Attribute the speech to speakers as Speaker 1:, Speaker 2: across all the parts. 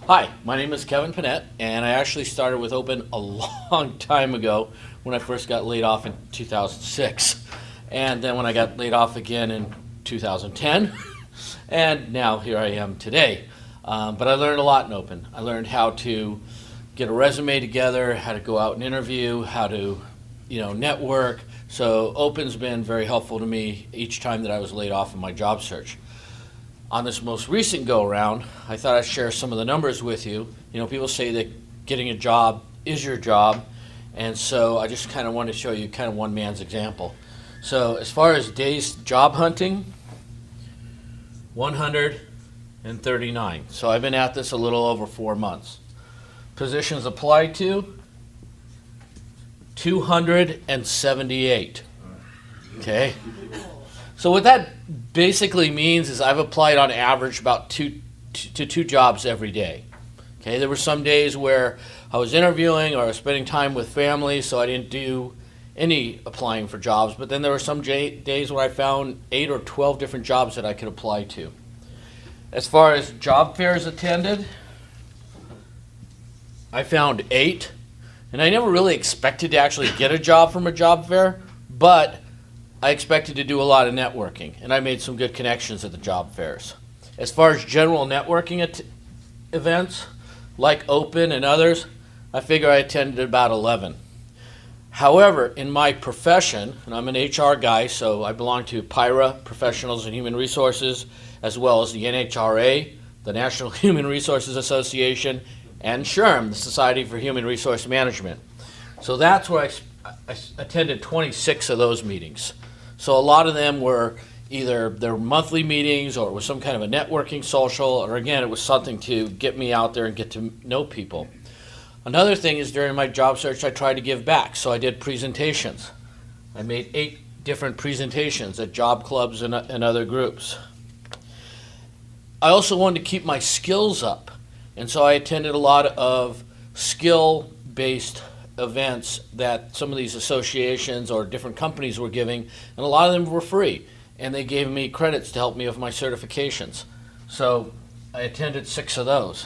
Speaker 1: Hi, my name is Kevin Panet, and I actually started with Open a long time ago when I first got laid off in 2006. And then when I got laid off again in 2010, and now here I am today. But I learned a lot in Open. I learned how to get a resume together, how to go out and interview, how to, network. So Open's been very helpful to me each time that I was laid off in my job search. On this most recent go-around, I thought I'd share some of the numbers with you. People say that getting a job is your job, and so I just kind of want to show you kind of one man's example. So as far as days job hunting, 139. So I've been at this a little over 4 months. Positions applied to, 278. Okay? So what that basically means is I've applied on average about two jobs every day. Okay, there were some days where I was interviewing or I was spending time with family, so I didn't do any applying for jobs. But then there were some days where I found 8 or 12 different jobs that I could apply to. As far as job fairs attended, I found 8, and I never really expected to actually get a job from a job fair, but I expected to do a lot of networking, and I made some good connections at the job fairs. As far as general networking events, like Open and others, I figure I attended about 11. However, in my profession, and I'm an HR guy, so I belong to PIRA, Professionals in Human Resources, as well as the NHRA, the National Human Resources Association, and SHRM, the Society for Human Resource Management. So that's where I attended 26 of those meetings. So a lot of them were either their monthly meetings or it was some kind of a networking social, or again, it was something to get me out there and get to know people. Another thing is during my job search, I tried to give back. So I did presentations. I made 8 different presentations at job clubs and other groups. I also wanted to keep my skills up. And so I attended a lot of skill-based events that some of these associations or different companies were giving, and a lot of them were free, and they gave me credits to help me with my certifications. So I attended 6 of those.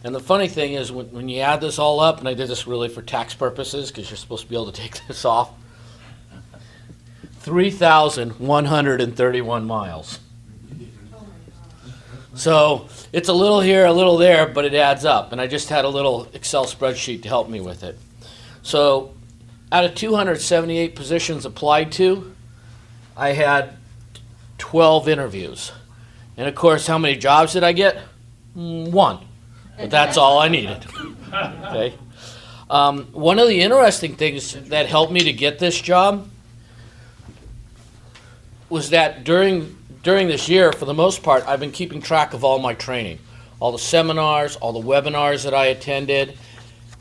Speaker 1: And the funny thing is when you add this all up, and I did this really for tax purposes because you're supposed to be able to take this off, 3,131 miles. So it's a little here, a little there, but it adds up. And I just had a little Excel spreadsheet to help me with it. So out of 278 positions applied to, I had 12 interviews. And of course, how many jobs did I get? 1. But that's all I needed. Okay. One of the interesting things that helped me to get this job was that during this year, for the most part, I've been keeping track of all my training, all the seminars, all the webinars that I attended,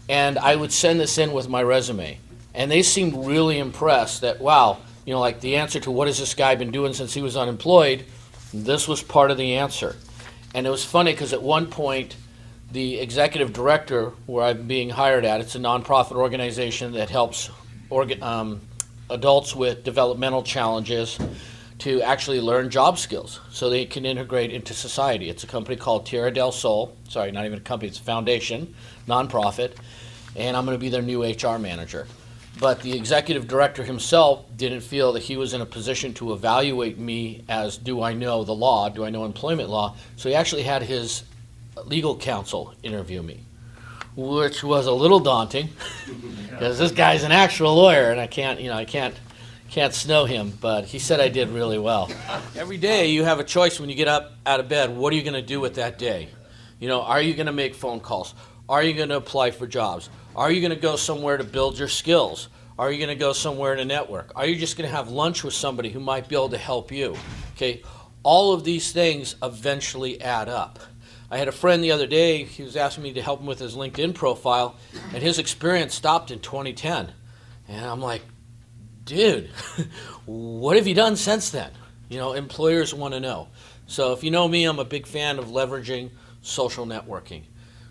Speaker 1: and I would send this in with my resume. And they seemed really impressed that, wow, like the answer to what has this guy been doing since he was unemployed, this was part of the answer. And it was funny because at one point, the executive director where I'm being hired at, it's a nonprofit organization that helps adults with developmental challenges to actually learn job skills so they can integrate into society. It's a company called Tierra del Sol. Sorry, not even a company, it's a foundation, nonprofit, and I'm going to be their new HR manager. But the executive director himself didn't feel that he was in a position to evaluate me as, do I know the law, do I know employment law? So he actually had his legal counsel interview me, which was a little daunting because this guy's an actual lawyer and I can't snow him, but he said I did really well. Every day you have a choice when you get up out of bed. What are you going to do with that day? Are you going to make phone calls? Are you going to apply for jobs? Are you going to go somewhere to build your skills? Are you going to go somewhere to network? Are you just going to have lunch with somebody who might be able to help you? Okay, all of these things eventually add up. I had a friend the other day, he was asking me to help him with his LinkedIn profile, and his experience stopped in 2010. And I'm like, dude, what have you done since then? Employers want to know. So if you know me, I'm a big fan of leveraging social networking.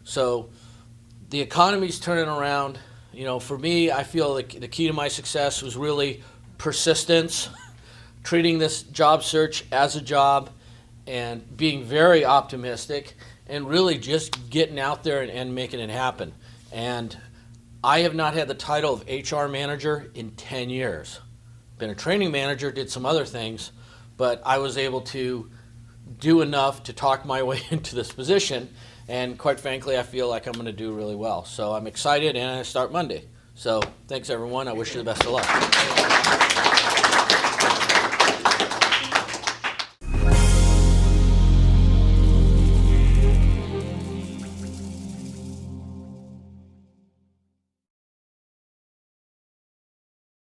Speaker 1: So the economy's turning around. For me, I feel like the key to my success was really persistence, treating this job search as a job, and being very optimistic and really just getting out there and making it happen. And I have not had the title of HR manager in 10 years. Been a training manager, did some other things, but I was able to do enough to talk my way into this position, and quite frankly, I feel like I'm going to do really well. So I'm excited, and I start Monday. So thanks, everyone. I wish you the best of luck.